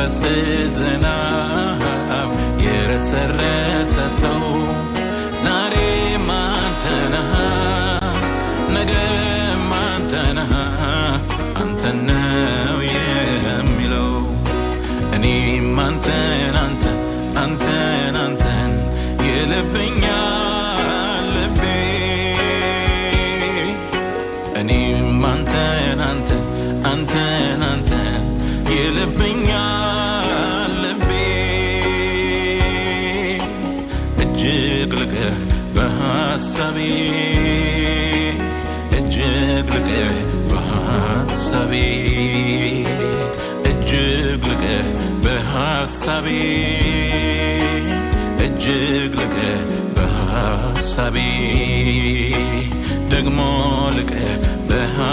መንፈስ ዝናብ የረሰረሰ ሰው ዛሬ ማንተና ነገ ማንተና አንተነው የሚለው እኔ ማንተን አንተን አንተን አንተን ይልብኛል ልቤ እኔ ማንተን አንተን አንተን አንተን ይልብኛል ልቤ እጅግ ልቀህ በሐሳቤ እጅግ ልቀህ በሐሳቤ እጅግ ልቀህ በሐሳቤ እጅግ ልቀህ በሐሳቤ ደግሞ ልቀህ በሐሳቤ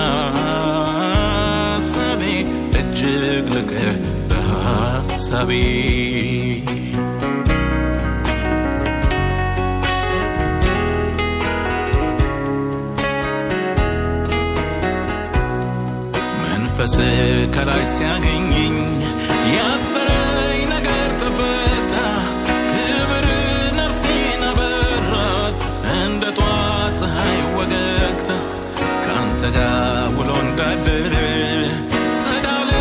እጅግ ልቀህ በሐሳቤ መንፈስ ከላይ ሲያገኘኝ ያሰረኝ ነገር ተፈታ ክብር ነፍሴን አበራት እንደ ጧት ፀሐይ ወገግታ ካንተ ጋር ውሎ እንዳደረ ጸዳል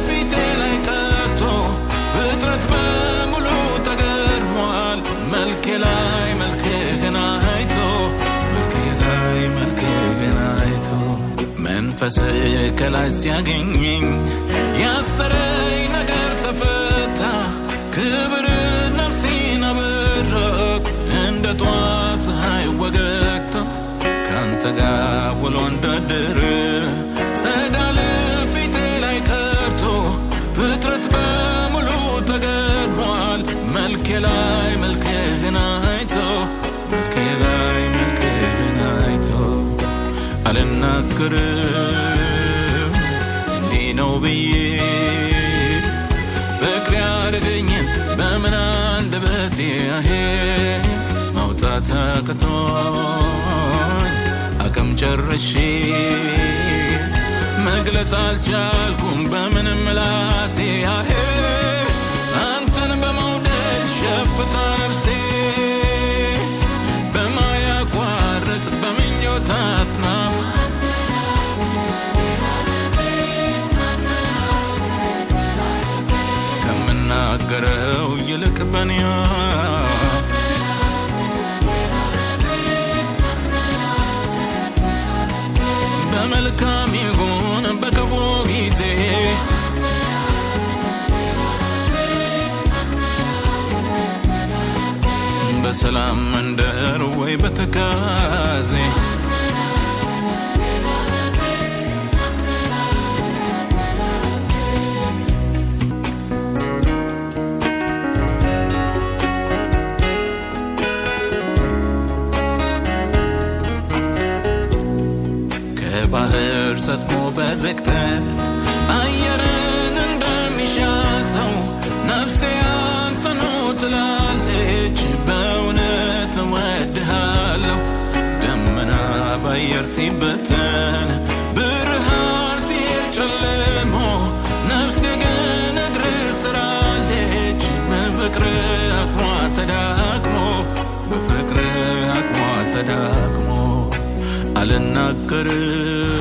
ፊቴ ላይ ቀርቶ ፍጥረት በሙሉ ተገርሟል መልኬ ላይ መልክህን አይቶ መልኬ ላይ መልክህን አይቶ መንፈስ ከላይ ሲያገኘኝ ያሰረኝ ነገር ተፈታ ክብር ነፍሴን አበራት እንደ ጧት ፀሐይ ወገግታ ካንተ ጋር ውሎ እንዳደረ ጸዳል ፊቴ ላይ ቀርቶ ፍጥረት በሙሉ ተገርሟል መልኬ ላይ መልክህን አይቶ መልኬ ላይ መልክህን አይቶ አልናገርም እንዲህ ነው ብዬ ፍቅር ያደረገኝን በምን አንደበቴ ማውጣት አቅቶኝ አቅም ጨርሼ መግለጽ አልቻልኩም በምንም ምላሴ አንተን በመውደድ ሸፍታ ነፍሴ በማያቋርጥ በምኞት አጥናፍ ከምናገረው ይልቅ በኔ አፍ በመልካም ይሁን በክፉ ጊዜ በሰላም መንደር ወይ በትካዜ ባህር ሰጥሞ በዝቅጠት አየርን እንደሚሻ ሰው ነፍሴ አንተኑ ትላለች በእውነት እወድሃለሁ ደመና በአየር ሲበተን ብርሃን ሲሄድ ጨልሞ ነፍሴ ግን እግር ስራለች በፍቅር አቅሟ ተዳክሞ በፍቅር አቅሟ ተዳክሞ አልናገርም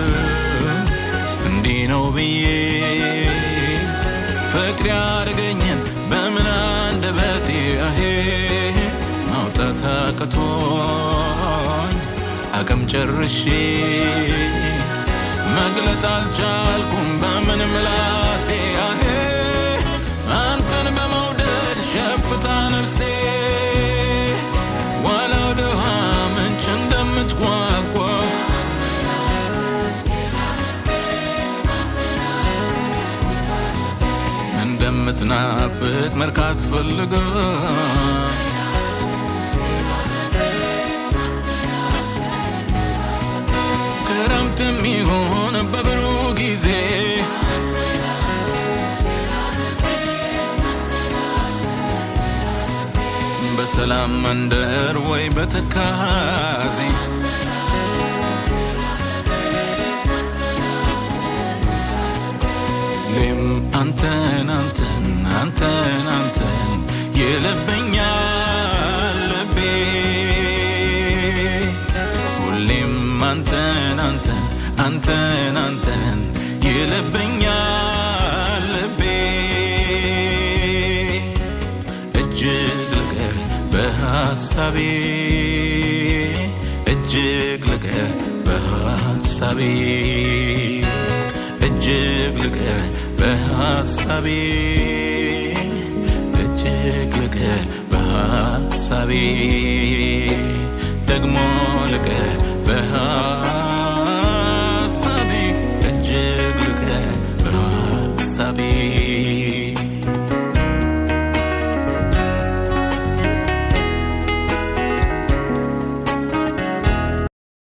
እንዲህ ነው ብዬ ፍቅር ያደረገኝን በምን አንደበቴ ማውጣት አቅቶኝ አቅም ጨርሼ መግለጽ አልቻልኩም በምን ምላሴ አንተን በመውደድ ሸፍታ ነፍሴ ዋላ ወደ ውሃ ምንጭ እንደምትጓጓ እንደምትናፍቅ መርካት ፈልጋ ክረምትም ይሁን በብሩህ ጊዜ በሰላም መንደር ወይ በትካዜ ሌም አንተን አንተን አንተን አንተን ይልብኛል ልቤ እጅግ ልቀህ በሐሳቤ እጅግ ልቀህ በሐሳቤ እጅግ ልቀህ በሐሳቤ እጅግ ልቀህ በሐሳቤ ደግሞ ልቀህ